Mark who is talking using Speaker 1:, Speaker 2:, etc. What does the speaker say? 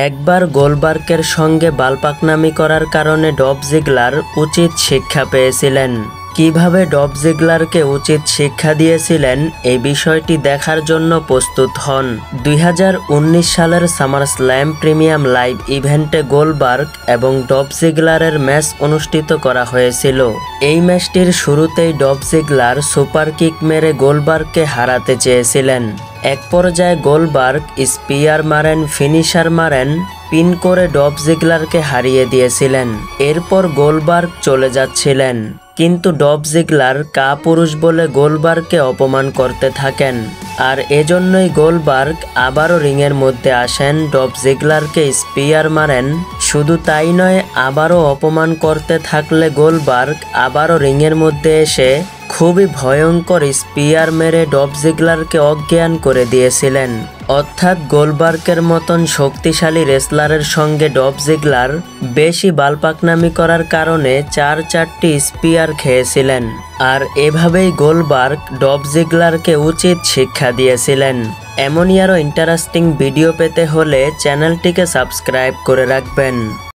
Speaker 1: একবার গোলবার্গের সঙ্গে বালপাকনামি করার কারণে ডলফ জিগলার উচিত শিক্ষা পেয়েছিলেন। কিভাবে ডলফ জিগলারকে উচিত শিক্ষা দিয়েছিলেন এই বিষয়টি দেখার জন্য প্রস্তুত হন। 2019 সালের সামারস্ল্যাম প্রিমিয়াম লাইভ ইভেন্টে গোলবার্গ এবং ডলফ জিগলারের ম্যাচ অনুষ্ঠিত করা হয়েছিল। এই ম্যাচটির শুরুতেই ডলফ জিগলার সুপার কিক মেরে গোলবার্গকে হারাতে চেয়েছিলেন। এক পর্যায়ে গোলবার্গ স্পিয়ার মারেন, ফিনিশার মারেন, পিন করে ডলফ জিগলারকে হারিয়ে দিয়েছিলেন। এরপর গোলবার্গ চলে যাচ্ছিলেন, কিন্তু ডলফ জিগলার কাপুরুষ বলে গোলবার্গকে অপমান করতে থাকেন। আর এজন্যই গোলবার্গ আবারও রিংয়ের মধ্যে আসেন, ডলফ জিগলারকে স্পিয়ার মারেন। শুধু তাই নয়, আবারও অপমান করতে থাকলে গোলবার্গ আবারও রিংয়ের মধ্যে এসে খুবই ভয়ঙ্কর স্পিয়ার মেরে ডলফ জিগলারকে অজ্ঞান করে দিয়েছিলেন। অর্থাৎ গোলবার্গের মতন শক্তিশালী রেসলারের সঙ্গে ডলফ জিগলার বেশি বালপাকনামি করার কারণে 4টি স্পিয়ার খেয়েছিলেন। আর এভাবেই গোলবার্গ ডলফ জিগলারকে উচিত শিক্ষা দিয়েছিলেন। এমনই আরও ইন্টারেস্টিং ভিডিও পেতে হলে চ্যানেলটিকে সাবস্ক্রাইব করে রাখবেন।